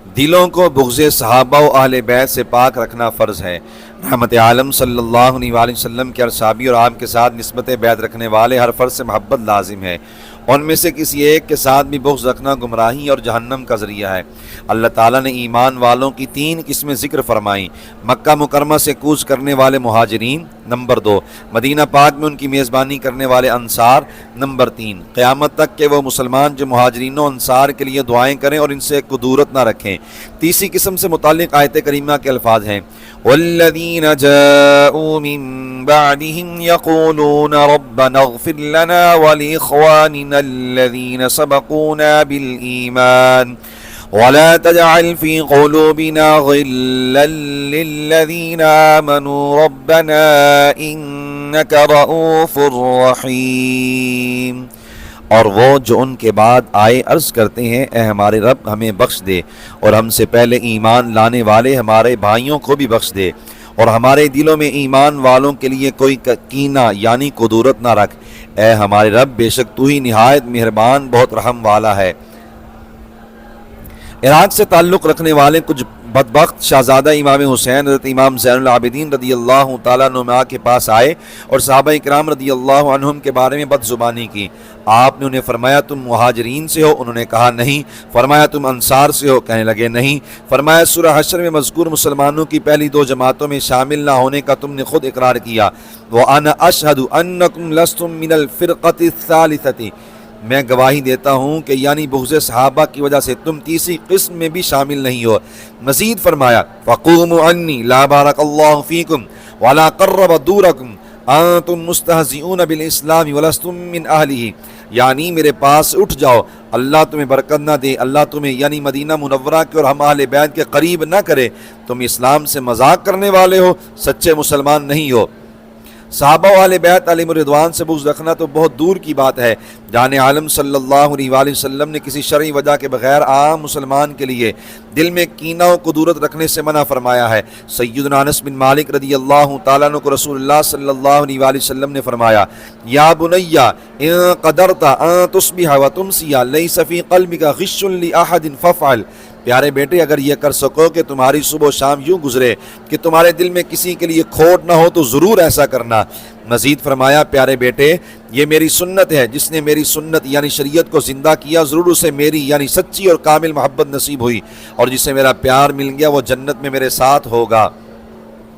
دلوں کو بغض صحابہ و اہل بیت سے پاک رکھنا فرض ہے۔ رحمت عالم صلی اللہ علیہ وآلہ وسلم کے صحابی اور آپ کے ساتھ نسبت بیعت رکھنے والے ہر فرد سے محبت لازم ہے۔ ان میں سے کسی ایک کے ساتھ بھی بغض رکھنا گمراہی اور جہنم کا ذریعہ ہے۔ اللہ تعالیٰ نے ایمان والوں کی 3 قسمیں ذکر فرمائیں۔ مکہ مکرمہ سے کوچ کرنے والے مہاجرین، نمبر 2، مدینہ پاک میں ان کی میزبانی کرنے والے انصار، نمبر 3، قیامت تک کہ وہ مسلمان جو مہاجرین و انصار کے لیے دعائیں کریں اور ان سے کدورت نہ رکھیں۔ تیسری قسم سے متعلق آیت کریمہ کے الفاظ ہیں والذین جاءوا من بعدهم يقولون ربنا اغفر لنا ولإخواننا الذين سبقونا بالإيمان ولا تجعل في قلوبنا غلا للذين آمنوا ربنا إنك رؤوف رحيم۔ اور وہ جو ان کے بعد آئے عرض کرتے ہیں اے ہمارے رب ہمیں بخش دے، اور ہم سے پہلے ایمان لانے والے ہمارے بھائیوں کو بھی بخش دے، اور ہمارے دلوں میں ایمان والوں کے لیے کوئی کینہ یعنی کدورت نہ رکھ، اے ہمارے رب بے شک تو ہی نہایت مہربان بہت رحم والا ہے۔ عراق سے تعلق رکھنے والے کچھ بدبخت شہزادہ امام حسین حضرت امام زین العابدین رضی اللہ تعالیٰ عنہ کے پاس آئے اور صحابہ کرام رضی اللہ عنہم کے بارے میں بد زبانی کی۔ آپ نے انہیں فرمایا تم مہاجرین سے ہو؟ انہوں نے کہا نہیں۔ فرمایا تم انصار سے ہو؟ کہنے لگے نہیں۔ فرمایا سورہ حشر میں مذکور مسلمانوں کی پہلی 2 جماعتوں میں شامل نہ ہونے کا تم نے خود اقرار کیا۔ وَأَنَا أَشْهَدُ أَنَّكُمْ لَسْتُم مِّنَ الْفِرْقَةِ الثَّالِثَةِ، میں گواہی دیتا ہوں کہ یعنی بغض صحابہ کی وجہ سے تم تیسری قسم میں بھی شامل نہیں ہو۔ مزید فرمایا فَقُومُوا عَنِّي لَا بَارَكَ اللَّهُ فِيكُمْ وَلَا قَرَّبَ دُورَكُمْ أَنْتُمْ مُسْتَهْزِئُونَ بِالْإِسْلَامِ وَلَسْتُم مِّنْ أَهْلِهِ، یعنی میرے پاس اٹھ جاؤ، اللہ تمہیں برکت نہ دے، اللہ تمہیں یعنی مدینہ منورہ کے اور ہم اہل بیت کے قریب نہ کرے، تم اسلام سے مذاق کرنے والے ہو، سچے مسلمان نہیں ہو۔ صحابہ و اہل بیت علیہم الرضوان سے بغض رکھنا تو بہت دور کی بات ہے۔ جان عالم صلی اللہ علیہ وآلہ وسلم نے کسی شرعی وجہ کے بغیر عام مسلمان کے لیے دل میں کینہ و کدورت رکھنے سے منع فرمایا ہے۔ سیدنا انس بن مالک رضی اللہ تعالیٰ عنہ کو رسول اللہ صلی اللہ علیہ وآلہ وسلم نے فرمایا یا بنی ان قدرت ان تصبح وتمسی لیس فی قلبک غش لأحد فافعل، پیارے بیٹے اگر یہ کر سکو کہ تمہاری صبح و شام یوں گزرے کہ تمہارے دل میں کسی کے لیے کھوٹ نہ ہو تو ضرور ایسا کرنا۔ مزید فرمایا پیارے بیٹے یہ میری سنت ہے، جس نے میری سنت یعنی شریعت کو زندہ کیا ضرور اسے میری یعنی سچی اور کامل محبت نصیب ہوئی، اور جسے میرا پیار مل گیا وہ جنت میں میرے ساتھ ہوگا۔